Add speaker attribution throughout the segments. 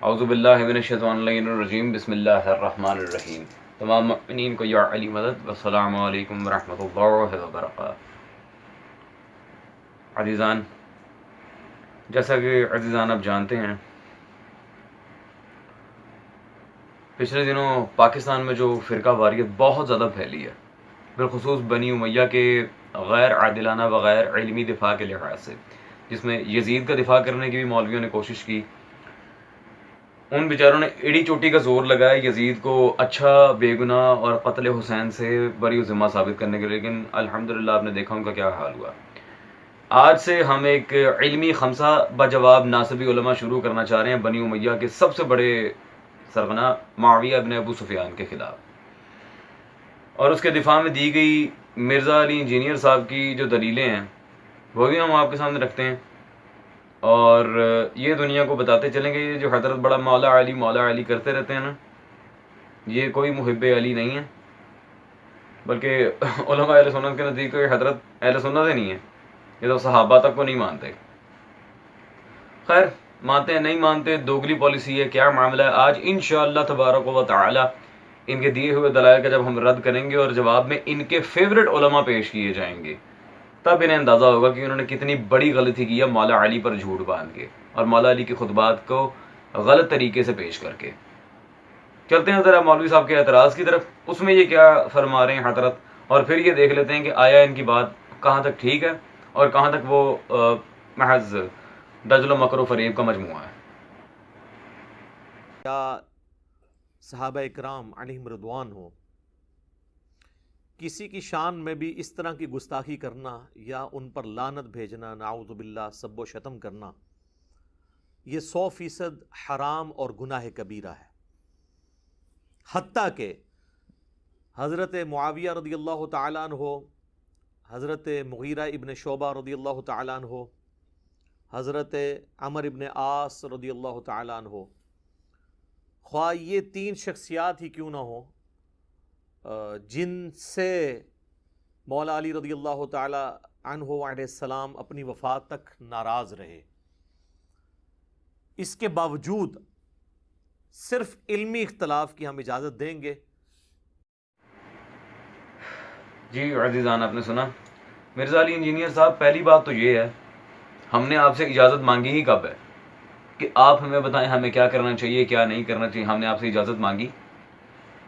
Speaker 1: اعوذ باللہ من الشیطان الرجیم بسم اللہ الرحمن الرحیم. تمام مؤمنین کو یا علی مدد. والسلام علیکم ورحمۃ اللہ وبرکاتہ. عزیزان، جیسا کہ عزیزان آپ جانتے ہیں، پچھلے دنوں پاکستان میں جو فرقہ واریت بہت زیادہ پھیلی ہے، بالخصوص بنی امیہ کے غیر عادلانہ و غیر علمی دفاع کے لحاظ سے، جس میں یزید کا دفاع کرنے کی بھی مولویوں نے کوشش کی. ان بیچاروں نے ایڑی چوٹی کا زور لگایا یزید کو اچھا، بے گناہ اور قتل حسین سے بری و ذمہ ثابت کرنے کے، لیکن الحمدللہ آپ نے دیکھا ان کا کیا حال ہوا. آج سے ہم ایک علمی خمسہ بجواب ناصبی علماء شروع کرنا چاہ رہے ہیں بنی امیہ کے سب سے بڑے سرغنہ معاویہ ابن ابو سفیان کے خلاف، اور اس کے دفاع میں دی گئی مرزا علی انجینئر صاحب کی جو دلیلیں ہیں وہ بھی ہم آپ کے سامنے رکھتے ہیں، اور یہ دنیا کو بتاتے چلیں گے یہ جو حضرت بڑا مولا علی کرتے رہتے ہیں نا، یہ کوئی محب علی نہیں ہے، بلکہ علماء اہل سنت کے نزدیک تو یہ حضرت اہل سنت ہی نہیں ہے، یہ تو صحابہ تک کو نہیں مانتے. خیر، مانتے ہیں نہیں مانتے، دوگلی پالیسی ہے، کیا معاملہ ہے. آج انشاءاللہ تبارک و تعالی ان کے دیے ہوئے دلائل کا جب ہم رد کریں گے اور جواب میں ان کے فیورٹ علماء پیش کیے جائیں گے، تب انہیں اندازہ ہوگا کہ انہوں نے کتنی بڑی غلطی کی ہے مولا علی پر جھوٹ باندھ کے اور مولا علی کی خطبات کو غلط طریقے سے پیش کر کے. چلتے ہیں ذرا مولوی صاحب کے اعتراض کی طرف، اس میں یہ کیا فرما رہے ہیں حضرت، اور پھر یہ دیکھ لیتے ہیں کہ آیا ان کی بات کہاں تک ٹھیک ہے اور کہاں تک وہ محض دجل و مکر و فریب کا مجموعہ ہے.
Speaker 2: یا صحابہ اکرام علیہم رضوان ہو، کسی کی شان میں بھی اس طرح کی گستاخی کرنا یا ان پر لعنت بھیجنا، نعوذ باللہ، سب و شتم کرنا، یہ 100% حرام اور گناہ کبیرہ ہے. حتیٰ کہ حضرت معاویہ رضی اللہ تعالیٰ عنہ، حضرت مغیرہ ابن شعبہ رضی اللہ تعالیٰ عنہ، حضرت عمر ابن عاص رضی اللہ تعالیٰ عنہ، خواہ یہ 3 شخصیات ہی کیوں نہ ہوں جن سے مولا علی رضی اللہ تعالی عنہ علیہ السلام اپنی وفات تک ناراض رہے، اس کے باوجود صرف علمی اختلاف کی ہم اجازت دیں گے.
Speaker 1: جی عزیزان، آپ نے سنا مرزا علی انجینئر صاحب، پہلی بات تو یہ ہے ہم نے آپ سے اجازت مانگی ہی کب ہے کہ آپ ہمیں بتائیں ہمیں کیا کرنا چاہیے کیا نہیں کرنا چاہیے. ہم نے آپ سے اجازت مانگی؟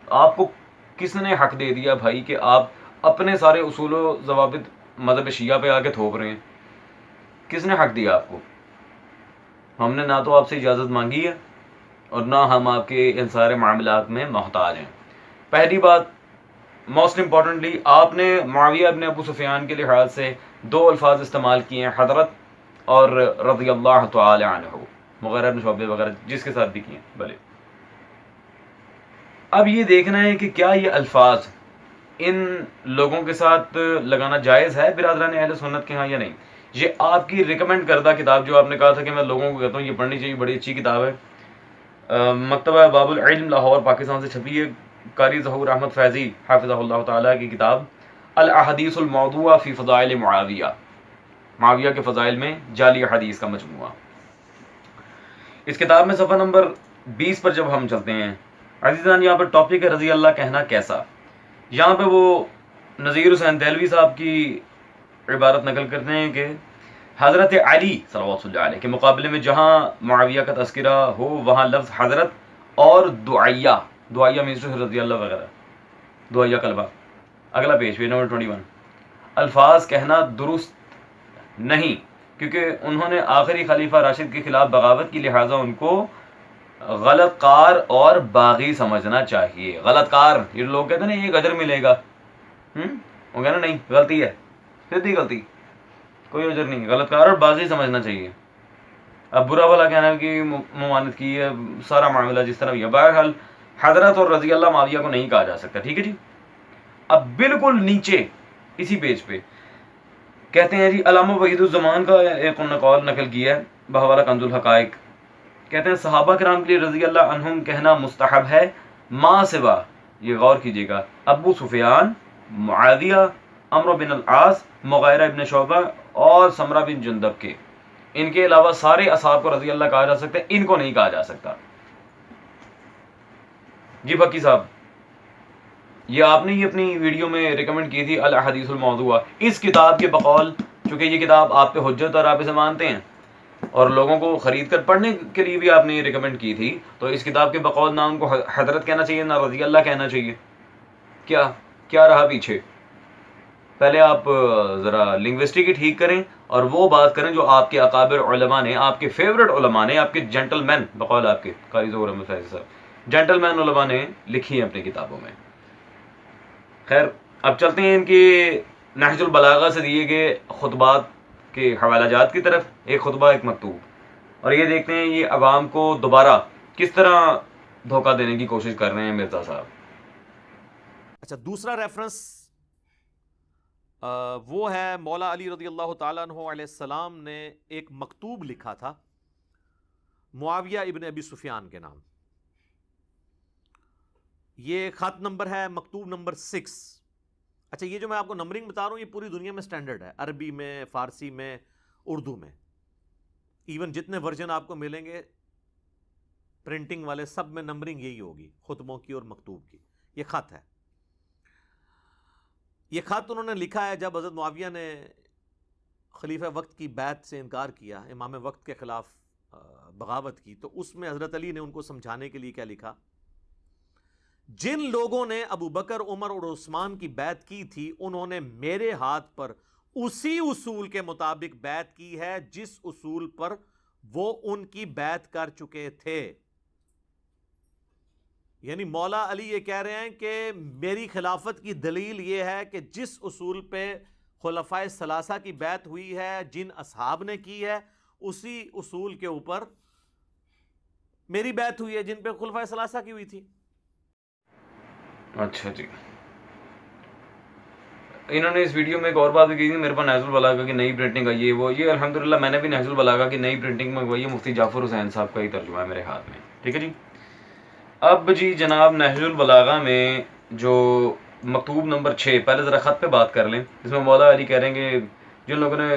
Speaker 1: آپ کو کس نے حق دے دیا بھائی کہ آپ اپنے سارے اصول و ضوابط مذہب شیعہ پہ آ کے تھوپ رہے ہیں؟ کس نے حق دیا آپ کو؟ ہم نے نہ تو آپ سے اجازت مانگی ہے اور نہ ہم آپ کے ان سارے معاملات میں محتاج ہیں. پہلی بات، موسٹ امپورٹنٹلی، آپ نے معاویہ ابن ابو سفیان کے لحاظ سے 2 الفاظ استعمال کیے ہیں، حضرت اور رضی اللہ تعالی عنہ، مغیرہ ابن شعبہ وغیرہ جس کے ساتھ بھی کیے ہیں. بھلے اب یہ دیکھنا ہے کہ کیا یہ الفاظ ان لوگوں کے ساتھ لگانا جائز ہے برادران اہل سنت کے ہاں یا نہیں. یہ آپ کی ریکمینڈ کردہ کتاب جو آپ نے کہا تھا کہ میں لوگوں کو کہتا ہوں یہ پڑھنی چاہیے، بڑی اچھی کتاب ہے، مکتبہ باب العلم لاہور پاکستان سے چھپی ہے، قاری ظہور احمد فیضی حافظہ اللہ تعالیٰ کی کتاب الاحادیث الموضوعہ فی فضائل معاویہ، معاویہ کے فضائل میں جعلی حدیث کا مجموعہ. اس کتاب میں صفحہ نمبر 20 پر جب ہم چلتے ہیں عزیزان، یہاں پر ٹاپک ہے رضی اللہ کہنا کیسا. یہاں پہ وہ نذیر حسین دہلوی صاحب کی عبارت نقل کرتے ہیں کہ حضرت علی صلوات اللہ علیہ کے مقابلے میں جہاں معاویہ کا تذکرہ ہو وہاں لفظ حضرت اور دعائیہ مینس رضی اللہ وغیرہ، دعائیہ کلمہ. اگلا پیج نمبر 21، الفاظ کہنا درست نہیں کیونکہ انہوں نے آخری خلیفہ راشد کے خلاف بغاوت کی، لہٰذا ان کو غلط کار اور باغی سمجھنا چاہیے. غلط کار، یہ لوگ کہتے ہیں نا ایک اجر ملے گا، وہ کہنا نہیں، غلطی ہے، سیدھی غلطی، کوئی اجر نہیں، غلط کار اور باغی سمجھنا چاہیے. اب برا بھلا کہنا کہ ممانعت کی ہے، سارا معاملہ جس طرح بھی ہے. بہرحال حضرت اور رضی اللہ معاویہ کو نہیں کہا جا سکتا، ٹھیک ہے جی. اب بالکل نیچے اسی پیج پہ کہتے ہیں جی علامہ وحید الزمان کا ایک قول نقل کیا ہے بحوالہ کنز الحقائق، کہتے ہیں صحابہ کرام کے لیے رضی اللہ عنہم کہنا مستحب ہے ما سوا، یہ غور کیجیے گا، ابو سفیان، معاویہ، عمرو بن العاص، مغیرہ ابن شعبہ اور سمرہ بن جندب کے. ان کے علاوہ سارے اصحاب کو رضی اللہ کہا جا سکتا ہے، ان کو نہیں کہا جا سکتا. جی بکی صاحب، یہ آپ نے ہی اپنی ویڈیو میں ریکمنڈ کی تھی الاحادیث الموضوعہ. اس کتاب کے بقول چونکہ یہ کتاب آپ پہ حجت اور آپ اسے مانتے ہیں اور لوگوں کو خرید کر پڑھنے کے لیے بھی آپ نے ریکمنڈ کی تھی، تو اس کتاب کے بقول نہ ان کو حضرت کہنا چاہیے نہ رضی اللہ کہنا چاہیے. کیا رہا پیچھے؟ پہلے آپ ذرا لنگوسٹک ہی ٹھیک کریں اور وہ بات کریں جو آپ کے اکابر علماء نے، آپ کے فیوریٹ علماء نے، آپ کے جینٹل مین بقول آپ کے قاری ظہور احمد فیضی صاحب، جینٹل مین علماء نے لکھی ہیں اپنی کتابوں میں. خیر، اب چلتے ہیں ان کی نہج البلاغہ سے دیے گئے خطبات کے حوالہ جات کی طرف، ایک خطبہ ایک مکتوب، اور یہ دیکھتے ہیں یہ عوام کو دوبارہ کس طرح دھوکہ دینے کی کوشش کر رہے ہیں مرزا صاحب.
Speaker 2: اچھا، دوسرا ریفرنس وہ ہے مولا علی رضی اللہ تعالیٰ عنہ علیہ السلام نے ایک مکتوب لکھا تھا معاویہ ابن ابی سفیان کے نام. یہ خط نمبر ہے مکتوب نمبر 6. اچھا، یہ جو میں آپ کو نمبرنگ بتا رہا ہوں یہ پوری دنیا میں سٹینڈرڈ ہے، عربی میں، فارسی میں، اردو میں، ایون جتنے ورژن آپ کو ملیں گے پرنٹنگ والے سب میں نمبرنگ یہی ہوگی، خطبوں کی اور مکتوب کی. یہ خط ہے. یہ خط انہوں نے لکھا ہے جب حضرت معاویہ نے خلیفہ وقت کی بیعت سے انکار کیا، امام وقت کے خلاف بغاوت کی، تو اس میں حضرت علی نے ان کو سمجھانے کے لیے کیا لکھا؟ جن لوگوں نے ابو بکر، عمر اور عثمان کی بیعت کی تھی انہوں نے میرے ہاتھ پر اسی اصول کے مطابق بیعت کی ہے جس اصول پر وہ ان کی بیعت کر چکے تھے. یعنی مولا علی یہ کہہ رہے ہیں کہ میری خلافت کی دلیل یہ ہے کہ جس اصول پہ خلفائے ثلاثہ کی بیعت ہوئی ہے، جن اصحاب نے کی ہے، اسی اصول کے اوپر میری بیعت ہوئی ہے جن پہ خلفائے ثلاثہ کی ہوئی تھی.
Speaker 1: اچھا جی، انہوں نے اس ویڈیو میں ایک اور بات بھی کی تھی، میرے پاس نہج البلاغہ کی نئی پرنٹنگ آئی ہے، یہ الحمدللہ میں نے بھی نہج البلاغہ کی نئی پرنٹنگ منگوائی ہے، مفتی جعفر حسین صاحب کا ہی ترجمہ ہے میرے ہاتھ میں. ٹھیک ہے جی. اب جی جناب نہج البلاغہ میں جو مکتوب نمبر 6، پہلے ذرا خط پہ بات کر لیں، جس میں مولا علی کہہ رہے ہیں کہ جن لوگوں نے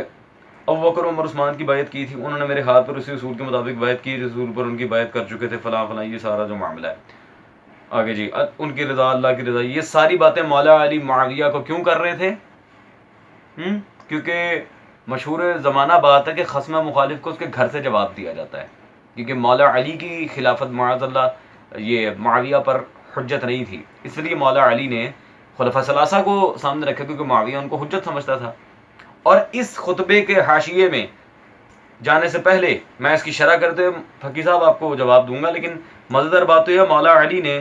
Speaker 1: ابو بکر عمر عثمان کی بیعت کی تھی انہوں نے میرے ہاتھ پر اسی اصول کے مطابق بیعت کی جس اصول پر ان کی بیعت کر چکے تھے، فلاں فلاں، یہ سارا جو معاملہ ہے. آگے جی، ان کی رضا، اللہ کی رضا، یہ ساری باتیں مولا علی معاویہ کو کیوں کر رہے تھے؟ کیونکہ مشہور زمانہ بات ہے کہ خصم مخالف کو اس کے گھر سے جواب دیا جاتا ہے، کیونکہ مولا علی کی خلافت معاذ اللہ یہ معاویہ پر حجت نہیں تھی، اس لیے مولا علی نے خلفاء ثلاثہ کو سامنے رکھا کیونکہ معاویہ ان کو حجت سمجھتا تھا. اور اس خطبے کے حاشیے میں جانے سے پہلے میں اس کی شرح کرتے ہوئے فقی صاحب آپ کو جواب دوں گا، لیکن مزیدار بات تو یہ مولا علی نے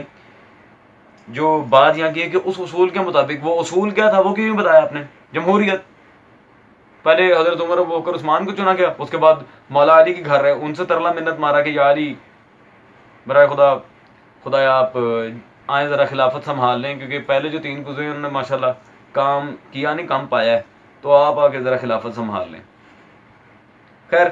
Speaker 1: جو بات یہاں کی ہے کہ اس اصول کے مطابق، وہ اصول کیا تھا وہ کیوں نہیں بتایا آپ نے؟ جمہوریت. پہلے حضرت عمر ابو بکر عثمان کو چنا گیا، اس کے بعد مولا علی کے گھر رہے، ان سے ترلا منت مارا کہ یا علی برائے خدا آپ آئیں ذرا خلافت سنبھال لیں، کیونکہ پہلے جو 3 گزرے انہوں نے ماشاءاللہ کام کیا نہیں، کام پایا ہے، تو آپ آ کے ذرا خلافت سنبھال لیں. خیر،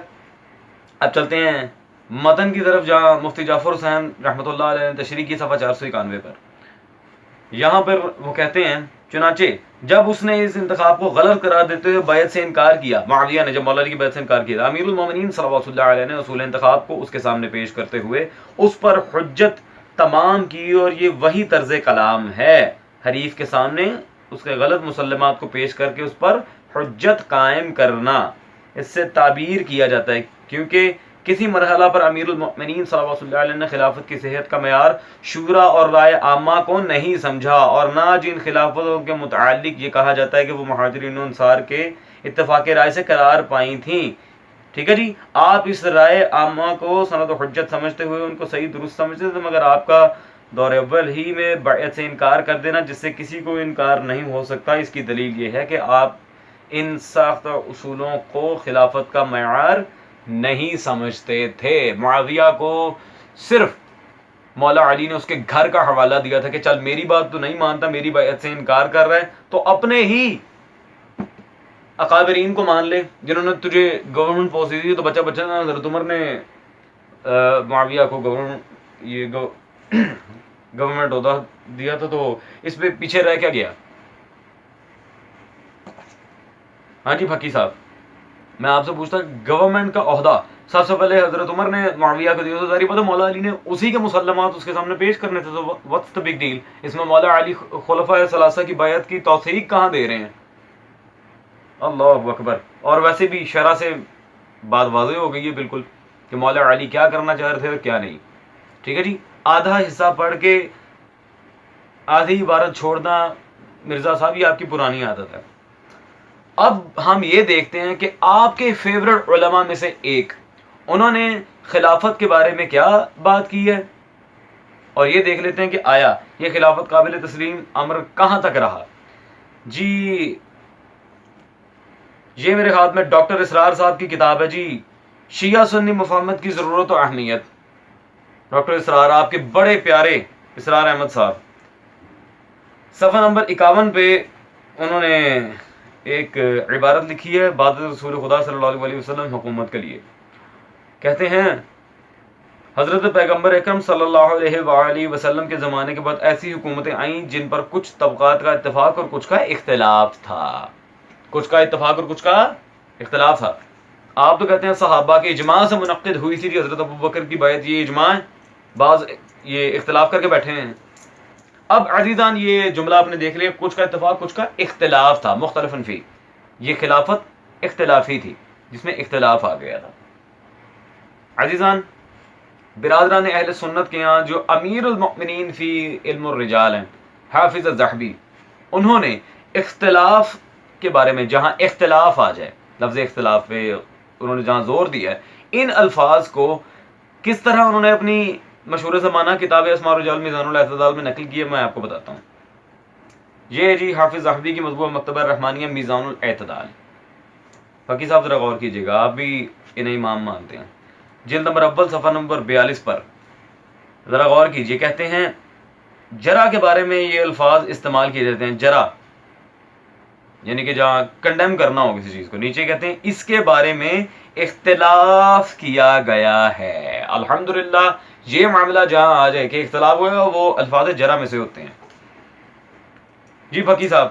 Speaker 1: اب چلتے ہیں متن کی طرف جہاں مفتی جعفر حسین رحمۃ اللہ علیہ نے تشریح کی صفحہ 491 پر. یہاں پر وہ کہتے ہیں چنانچہ جب اس نے اس انتخاب کو غلط قرار دیتے ہوئے بیعت سے انکار کیا، معاویہ نے جب مولا علی کی بیعت سے انکار کیا، امیر المومنین صلی اللہ علیہ نے اصول انتخاب کو اس کے سامنے پیش کرتے ہوئے اس پر حجت تمام کی، اور یہ وہی طرز کلام ہے، حریف کے سامنے اس کے غلط مسلمات کو پیش کر کے اس پر حجت قائم کرنا، اس سے تعبیر کیا جاتا ہے. کیونکہ کسی مرحلہ پر امیر المؤمنین صلی اللہ علیہ نے خلافت کی صحت کا معیار شورا اور رائے عامہ کو نہیں سمجھا، اور نہ جن خلافتوں کے متعلق یہ کہا جاتا ہے کہ وہ مہاجرین و انصار کے اتفاق رائے سے قرار پائی تھیں. ٹھیک ہے جی، آپ اس رائے عامہ کو سند و حجت سمجھتے ہوئے ان کو صحیح درست سمجھتے تھے، مگر آپ کا دور اول ہی میں بیعت سے انکار کر دینا جس سے کسی کو انکار نہیں ہو سکتا، اس کی دلیل یہ ہے کہ آپ ان ساختہ اصولوں کو خلافت کا معیار نہیں سمجھتے تھے. معاویہ کو صرف مولا علی نے اس کے گھر کا حوالہ دیا تھا کہ چل میری بات تو نہیں مانتا، میری بیعت سے انکار کر رہا ہے، تو اپنے ہی اکابرین کو مان لے جنہوں نے تجھے گورنمنٹ پوسٹ دی تھی. تو بچہ نا حضرت عمر نے معاویہ کو گورنمنٹ عہدہ دیا تھا، تو اس پہ پیچھے رہ کیا گیا؟ ہاں جی فقی صاحب، میں آپ سے پوچھتا گورنمنٹ کا عہدہ سب سے پہلے حضرت عمر نے معاویہ کو دیا، تو ظاہر بات ہے مولا علی نے اسی کے مسلمات اس کے سامنے پیش کرنے تھے، تو what's the big deal؟ اس میں مولا علی خلفاء ثلاثہ کی بیعت کی توثیق کہاں دے رہے ہیں؟ اللہ اکبر. اور ویسے بھی شرح سے بات واضح ہو گئی ہے بالکل کہ مولا علی کیا کرنا چاہ رہے تھے اور کیا نہیں. ٹھیک ہے جی. آدھا حصہ پڑھ کے آدھی عبارت چھوڑنا مرزا صاحب یہ آپ کی پرانی عادت ہے. اب ہم یہ دیکھتے ہیں کہ آپ کے فیورٹ علماء میں سے ایک، انہوں نے خلافت کے بارے میں کیا بات کی ہے، اور یہ دیکھ لیتے ہیں کہ آیا یہ خلافت قابل تسلیم امر کہاں تک رہا. جی یہ میرے خیال میں ڈاکٹر اسرار صاحب کی کتاب ہے جی، شیعہ سنی مفاہمت کی ضرورت و اہمیت. ڈاکٹر اسرار، آپ کے بڑے پیارے اسرار احمد صاحب، صفحہ نمبر 51 پہ انہوں نے ایک عبارت لکھی ہے بعد رسول خدا صلی اللہ علیہ وسلم حکومت کے لیے. کہتے ہیں حضرت پیغمبر اکرم صلی اللہ علیہ وآلہ وسلم کے زمانے کے بعد ایسی حکومتیں آئیں جن پر کچھ طبقات کا اتفاق اور کچھ کا اختلاف تھا. کچھ کا اتفاق اور کچھ کا اختلاف تھا. آپ تو کہتے ہیں صحابہ کے اجماع سے منعقد ہوئی تھی حضرت ابو بکر کی بیعت، یہ اجماع ہے، بعض یہ اختلاف کر کے بیٹھے ہیں. اب عزیزان یہ جملہ آپ نے دیکھ لیا، کچھ کا اتفاق کچھ کا اختلاف تھا، مختلفاً فی، یہ خلافت اختلافی تھی جس میں اختلاف آ گیا تھا. عزیزان برادران اہل سنت کے یہاں جو امیر المؤمنین فی علم الرجال ہیں حافظ الذہبی، انہوں نے اختلاف کے بارے میں جہاں اختلاف آ جائے، لفظ اختلاف پہ انہوں نے جہاں زور دیا ہے، ان الفاظ کو کس طرح انہوں نے اپنی مشہور زمانہ کتاب اسماء الرجال میزان الاعتدال میں نقل کی ہے، میں آپ کو بتاتا ہوں. یہ جی حافظ ذہبی کی مطبوعہ مکتبہ رحمانیہ میزان الاعتدال. فقی صاحب ذرا غور کیجیے گا، آپ بھی انہیں امام مانتے ہیں. جلد نمبر اول صفحہ نمبر 42 پر ذرا غور کیجیے. کہتے ہیں جرح کے بارے میں یہ الفاظ استعمال کیے جاتے ہیں، جرح یعنی کہ جہاں کنڈیم کرنا ہو کسی چیز کو. نیچے کہتے ہیں اس کے بارے میں اختلاف کیا گیا ہے. الحمدللہ یہ معاملہ جہاں آ جائے کہ اختلاف ہوا وہ الفاظ جرح میں سے ہوتے ہیں. جی فقی صاحب،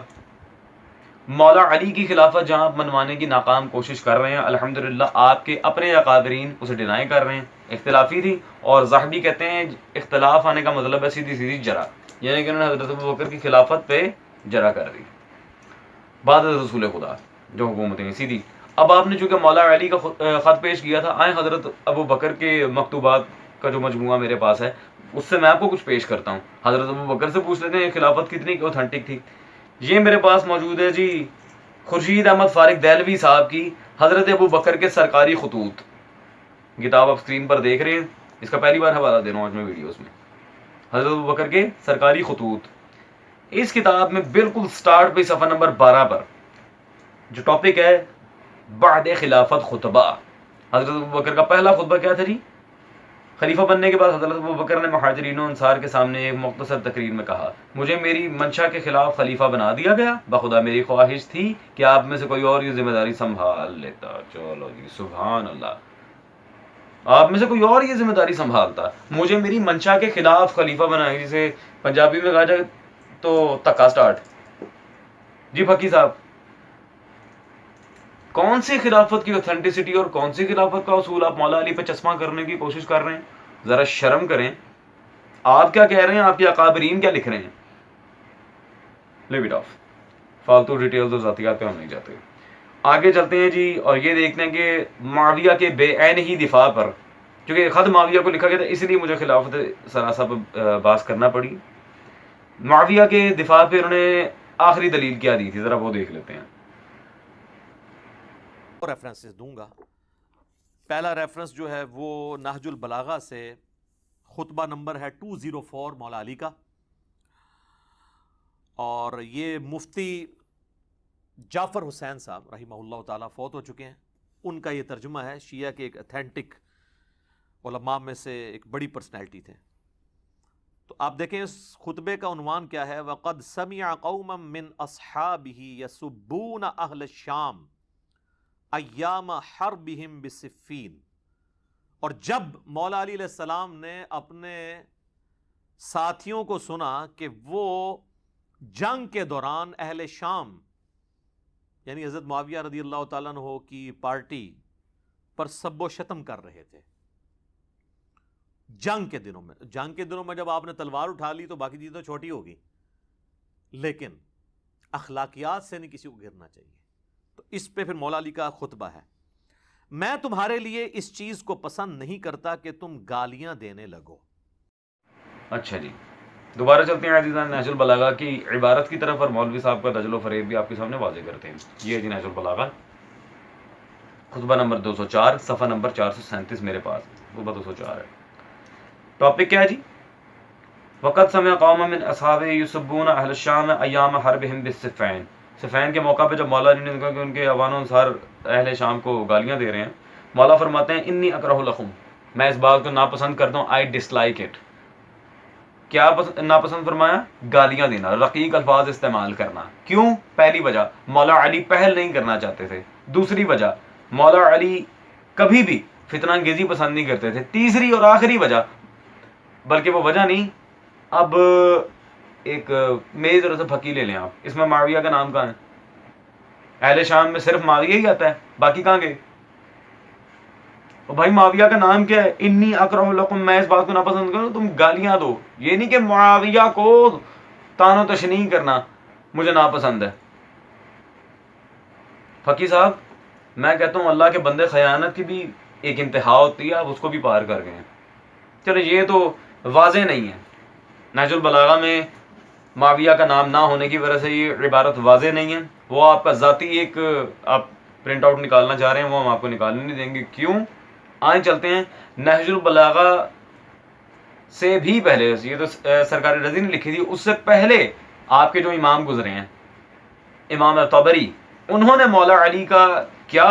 Speaker 1: مولا علی کی خلافت جہاں منوانے کی ناکام کوشش کر رہے ہیں، الحمدللہ آپ کے اپنے اکابرین اسے ڈینائی کر رہے ہیں، اختلافی تھی. اور ذہبی کہتے ہیں اختلاف آنے کا مطلب ہے سیدھی سیدھی جرح، یعنی کہ انہوں نے حضرت ابو بکر کی خلافت پہ جرح کر دی بعد رسول خدا جو حکومتیں ہیں سیدھی. اب آپ نے چونکہ مولا علی کا خط پیش کیا تھا، آئیں حضرت ابو بکر کے مکتوبات کا جو مجموعہ میرے پاس ہے اس سے میں آپ کو کچھ پیش کرتا ہوں. حضرت ابو بکر سے پوچھ لیتے ہیں خلافت کتنی اوتھینٹک تھی. یہ میرے پاس موجود ہے جی خورشید احمد فارغ دہلوی صاحب کی حضرت ابو بکر کے سرکاری خطوط، کتاب آپ اسکرین پر دیکھ رہے ہیں، اس کا پہلی بار حوالہ دے رہا ہوں آج میں ویڈیوز میں. حضرت ابو بکر کے سرکاری خطوط، اس کتاب میں بالکل سٹارٹ پہ صفحہ نمبر 12 پر جو ٹاپک ہے بعد خلافت خطبہ، حضرت ابو بکر کا پہلا خطبہ کیا تھا جی؟ خلیفہ بننے کے بعد حضرت ابو بکر نے مہاجرین و انصار کے سامنے ایک مختصر تقریر میں کہا، مجھے میری منشا کے خلاف خلیفہ بنا دیا گیا، بخدا میری خواہش تھی کہ آپ میں سے کوئی اور یہ ذمہ داری سنبھال لیتا. چلو جی سبحان اللہ، آپ میں سے کوئی اور یہ ذمہ داری سنبھالتا، مجھے میری منشا کے خلاف خلیفہ بنایا، جسے پنجابی میں کہا جائے تو تکا سٹارٹ. جی فقی صاحب، کون سی خلافت کی اوتھینٹسٹی اور کون سی خلافت کا اصول آپ مولا علی پہ چشمہ کرنے کی کوشش کر رہے ہیں؟ ذرا شرم کریں. آپ کیا کہہ رہے ہیں، آپ کے اکابرین کیا لکھ رہے ہیں؟ لیو اٹ آف، فالتو ڈیٹیلز اور ذاتیات پہ ہم نہیں جاتے. آگے چلتے ہیں جی، اور یہ دیکھتے ہیں کہ معاویہ کے بے عین ہی دفاع پر، کیونکہ خط معاویہ کو لکھا گیا تھا اس لیے مجھے خلافت ثلاثہ پہ بحث کرنا پڑی. معاویہ کے دفاع پہ انہوں نے آخری دلیل کیا دی تھی، ذرا وہ دیکھ لیتے ہیں.
Speaker 2: ریفرنسز دوں گا. پہلا ریفرنس جو ہے وہ نہج البلاغہ سے خطبہ نمبر ہے 204 مولا علی کا، اور یہ مفتی جعفر حسین صاحب رحمہ اللہ تعالیٰ فوت ہو چکے ہیں، ان کا یہ ترجمہ ہے. شیعہ کے ایک اتھینٹک علماء میں سے ایک بڑی پرسنالٹی تھے. تو آپ دیکھیں اس خطبے کا عنوان کیا ہے، وَقَدْ سَمِعَ قَوْمًا مِّنْ أَصْحَابِهِ يَسُبُّونَ أَهْلَ الشَّامِ ایام حربہم بصفین. اور جب مولا علی علیہ السلام نے اپنے ساتھیوں کو سنا کہ وہ جنگ کے دوران اہل شام یعنی حضرت معاویہ رضی اللہ تعالیٰ عنہ کی پارٹی پر سب و شتم کر رہے تھے جنگ کے دنوں میں جب آپ نے تلوار اٹھا لی تو باقی چیزیں تو چھوٹی ہوگی، لیکن اخلاقیات سے نہیں کسی کو گرنا چاہیے۔ تو اس پہ پھر مولا علی کا خطبہ ہے، میں تمہارے لیے اس چیز کو پسند نہیں کرتا کہ تم گالیاں دینے لگو۔
Speaker 1: اچھا جی، دوبارہ چلتے ہیں عزیزان نہج البلاغہ کی عبارت کی طرف، اور مولوی صاحب کا دجل و فریب بھی آپ کے سامنے واضح کرتے ہیں۔ یہ جی نہج البلاغہ، خطبہ نمبر 204، صفحہ نمبر 437 میرے پاس، خطبہ 204 ہے۔ ٹاپک کیا ہے جی؟ وقت سمع قوم من اصحاب یسبون اہل الشام ایام حربہم بالصفین، صفین کے موقع پہ جب مولا علی نے کہا کہ ان کے اوان و انصار اہل شام کو گالیاں دے رہے ہیں، مولا فرماتے ہیں انی اکرہ لکم، میں اس بات کو ناپسند کرتا ہوں، آئی ڈس لائک اٹ۔ کیا ناپسند فرمایا؟ گالیاں دینا، رقیق الفاظ استعمال کرنا۔ کیوں؟ پہلی وجہ مولا علی پہل نہیں کرنا چاہتے تھے، دوسری وجہ مولا علی کبھی بھی فتنہ انگیزی پسند نہیں کرتے تھے، تیسری اور آخری وجہ، بلکہ وہ وجہ نہیں، اب ایک میری طرف سے پھکی لے لیں آپ، اس میں معاویہ کا نام کہاں ہے؟ اہل شام میں صرف معاویہ ہی آتا ہے، باقی کہاں گئے؟ بھائی معاویہ کا نام کیا ہے؟ انی اکرہ لکم، میں اس بات کو ناپسند کروں تم گالیاں دو، یہ نہیں کہ معاویہ کو تان و تشنیع کرنا مجھے ناپسند ہے۔ فقی صاحب میں کہتا ہوں اللہ کے بندے، خیانت کی بھی ایک انتہا ہوتی ہے، آپ اس کو بھی پار کر گئے ہیں۔ چلو یہ تو واضح نہیں ہے، نہج البلاغہ میں معاویہ کا نام نہ ہونے کی وجہ سے یہ عبارت واضح نہیں ہے، وہ آپ کا ذاتی ایک آپ پرنٹ آؤٹ نکالنا چاہ رہے ہیں، وہ ہم آپ کو نکالنے نہیں دیں گے۔ کیوں؟ آئیں چلتے ہیں نہج البلاغہ سے بھی پہلے، یہ تو سرکار رضی نے لکھی تھی، اس سے پہلے آپ کے جو امام گزرے ہیں، امام طبری، انہوں نے مولا علی کا کیا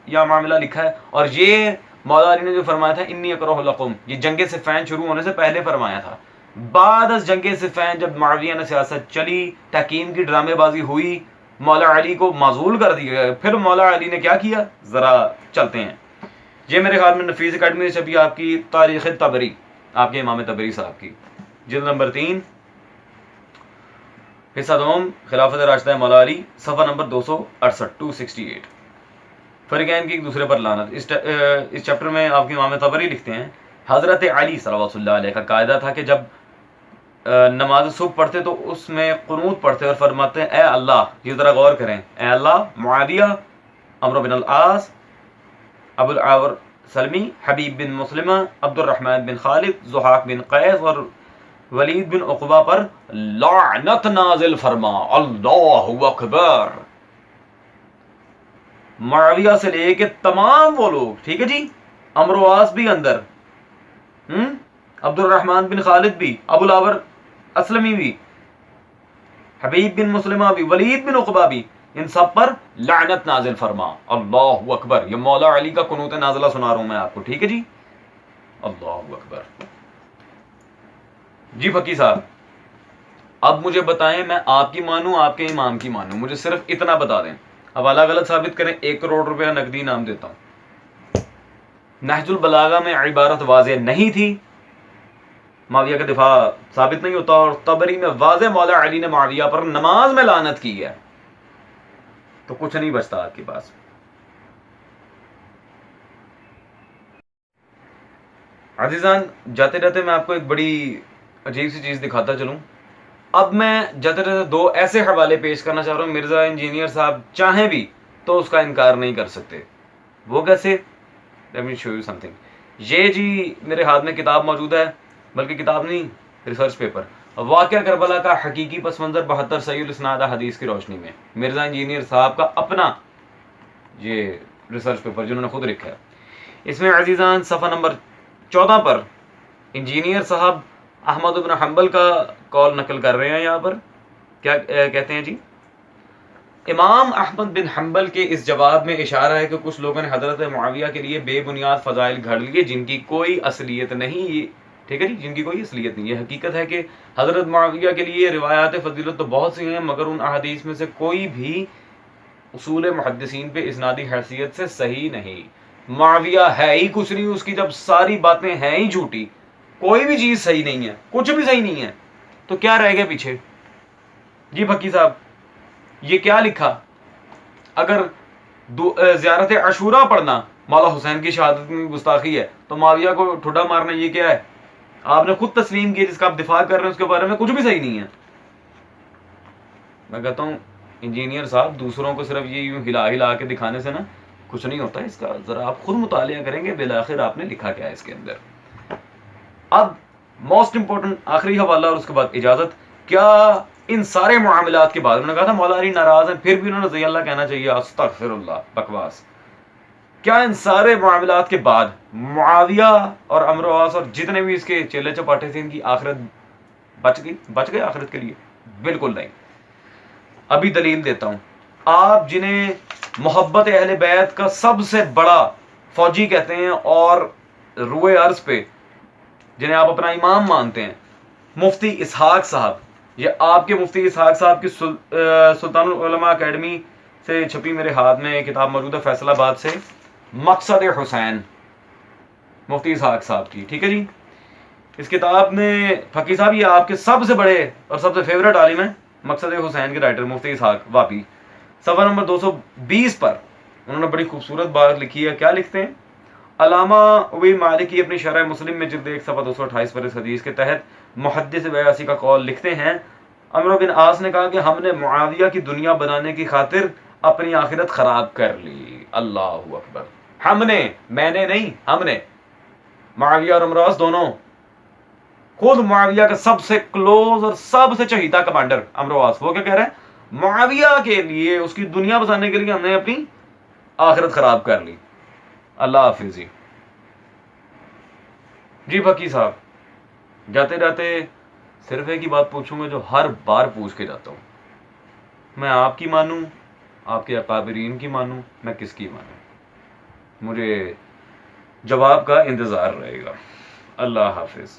Speaker 1: یا معاملہ لکھا ہے، اور یہ مولا علی نے جو فرمایا تھا انی اکرہ لکم، یہ جنگ صفین شروع ہونے سے پہلے فرمایا تھا۔ بعد از جنگ صفین جب معاویہ نے سیاست چلی، تحکیم کی ڈرامے بازی ہوئی، مولا علی کو معزول کر دیا گیا، پھر مولا علی نے کیا کیا؟ ذرا چلتے ہیں۔ یہ میرے خیال میں نفیس اکیڈمی سے بھی آپ کی تاریخ طبری، آپ کے امام طبری صاحب کی، جلد نمبر 3، حصہ دوم، خلافت راشدہ مولا علی، صفحہ نمبر 268 268، فرقین کی ایک دوسرے پر لعنت۔ اس چیپٹر میں آپ کے امام طبری لکھتے ہیں حضرت علی صلوات اللہ علیہ کا قاعدہ تھا کہ جب نماز صبح پڑھتے تو اس میں قنوت پڑھتے اور فرماتے اے اللہ، یہ ذرا غور کریں، اے اللہ معاویہ، عمرو بن العاص، ابو العاور سلمی، حبیب بن مسلمہ، عبد الرحمن بن خالد، ضحاک بن قیس اور ولید بن عقبہ پر لعنت نازل فرما، اللہ اکبر۔ معاویہ سے لے کے تمام وہ لوگ، ٹھیک ہے جی، عمرو عاص بھی اندر، عبد الرحمن بن خالد بھی، ابو العاور اسلمی بھی، حبیب بن مسلمہ بھی، ولید بن عقبہ بھی، ان سب پر لعنت نازل فرما، اللہ اکبر۔ یہ مولا علی کا قنوت نازلہ سنا رہا ہوں میں آپ کو، ٹھیک ہے جی، اللہ اکبر۔ جی فقی صاحب اب مجھے بتائیں، میں آپ کی مانوں آپ کے امام کی مانوں، مجھے صرف اتنا بتا دیں، اب الگ غلط ثابت کریں، 1 کروڑ روپیہ نقدی انعام دیتا ہوں۔ نہج البلاغہ میں عبارت واضح نہیں تھی، معاویہ کا دفاع ثابت نہیں ہوتا، اور طبری میں واضح مولا علی نے معاویہ پر نماز میں لعنت کی ہے، تو کچھ نہیں بچتا آپ کے پاس۔ عزیزان جاتے رہتے میں آپ کو ایک بڑی عجیب سی چیز دکھاتا چلوں۔ اب میں جاتے رہتے 2 ایسے حوالے پیش کرنا چاہ رہا ہوں، مرزا انجینئر صاحب چاہیں بھی تو اس کا انکار نہیں کر سکتے۔ وہ کیسے؟ Let me show you something۔ یہ جی میرے ہاتھ میں کتاب موجود ہے، بلکہ کتاب نہیں، ریسرچ پیپر، واقعہ کربلا کا حقیقی پس منظر 72 صحیح الاسناد حدیث کی روشنی میں، مرزا انجینئر صاحب کا اپنا یہ ریسرچ پیپر جنہوں نے خود لکھا ہے۔ اس میں عزیزان صفحہ نمبر 14 پر انجینئر صاحب احمد بن حنبل کا قول نقل کر رہے ہیں، یہاں پر کیا کہتے ہیں جی؟ امام احمد بن حنبل کے اس جواب میں اشارہ ہے کہ کچھ لوگوں نے حضرت معاویہ کے لیے بے بنیاد فضائل گھڑ لیے جن کی کوئی اصلیت نہیں، ٹھیک ہے جی، جن کی کوئی اصلیت نہیں۔ یہ حقیقت ہے کہ حضرت معاویہ کے لیے روایات فضیلت تو بہت سی ہیں، مگر ان احادیث میں سے کوئی بھی اصول محدثین پہ اسنادی حیثیت سے صحیح نہیں۔ معاویہ ہے ہی کچھ نہیں، اس کی جب ساری باتیں ہیں ہی جھوٹی، کوئی بھی چیز صحیح نہیں ہے، کچھ بھی صحیح نہیں ہے، تو کیا رہ گیا پیچھے؟ جی فقی صاحب یہ کیا لکھا؟ اگر زیارت عاشورہ پڑھنا مولا حسین کی شہادت میں گستاخی ہے، تو معاویہ کو ٹھڈا مارنا یہ کیا ہے؟ آپ نے خود تسلیم کیا، جس کا آپ دفاع کر رہے ہیں اس کے بارے میں کچھ بھی صحیح نہیں ہے۔ میں کہتا ہوں انجینئر صاحب، دوسروں کو صرف یہ یوں ہلا ہلا کے دکھانے سے نا کچھ نہیں ہوتا، اس کا ذرا آپ خود مطالعہ کریں گے بالآخر آپ نے لکھا کیا ہے اس کے اندر۔ اب موسٹ امپورٹنٹ آخری حوالہ اور اس کے بعد اجازت، کیا ان سارے معاملات کے بعد، انہوں نے کہا تھا مولا علی ناراض ہیں، پھر بھی انہوں نے رضی اللہ کہنا چاہیے، استغفر اللہ، بکواس۔ کیا ان سارے معاملات کے بعد معاویہ اور عمرو العاص اور جتنے بھی اس کے چیلے چپاٹے تھے ان کی آخرت بچ گئے آخرت کے لیے؟ بالکل نہیں۔ ابھی دلیل دیتا ہوں۔ آپ جنہیں محبت اہل بیت کا سب سے بڑا فوجی کہتے ہیں اور روئے عرض پہ جنہیں آپ اپنا امام مانتے ہیں، مفتی اسحاق صاحب، یہ آپ کے مفتی اسحاق صاحب کی سلطان العلماء اکیڈمی سے چھپی میرے ہاتھ میں کتاب موجود ہے، فیصل آباد سے، مقصد حسین، مفتی اسحاق صاحب کی، ٹھیک ہے جی۔ اس کتاب میں فقی صاحب یہ آپ کے سب سے بڑے اور سب سے فیوریٹ عالم ہیں، مقصد حسین کے رائٹر مفتی اسحاق واپی، صفحہ نمبر 220 پر انہوں نے بڑی خوبصورت بات لکھی ہے۔ کیا لکھتے ہیں؟ علامہ ابی مالکی اپنی شرح مسلم میں جلد 1 صفحہ 228 پر اس حدیث کے تحت محدث بیاسی کا قول لکھتے ہیں، عمرو بن عاص نے کہا کہ ہم نے معاویہ کی دنیا بنانے کی خاطر اپنی آخرت خراب کر لی۔ اللہ اکبر۔ ہم نے، میں نے نہیں، ہم نے، معاویہ اور عمرو العاص دونوں، خود معاویہ کا سب سے کلوز اور سب سے چہیتا کمانڈر عمرو العاص، وہ کیا کہہ رہا ہے؟ معاویہ کے لیے، اس کی دنیا بسانے کے لیے ہم نے اپنی آخرت خراب کر لی۔ اللہ حافظ جی۔ جی فقی صاحب، جاتے جاتے صرف ایک ہی بات پوچھوں گا جو ہر بار پوچھ کے جاتا ہوں، میں آپ کی مانوں، آپ کے اکابرین کی مانوں، میں کس کی مانوں؟ مجھے جواب کا انتظار رہے گا۔ اللہ حافظ۔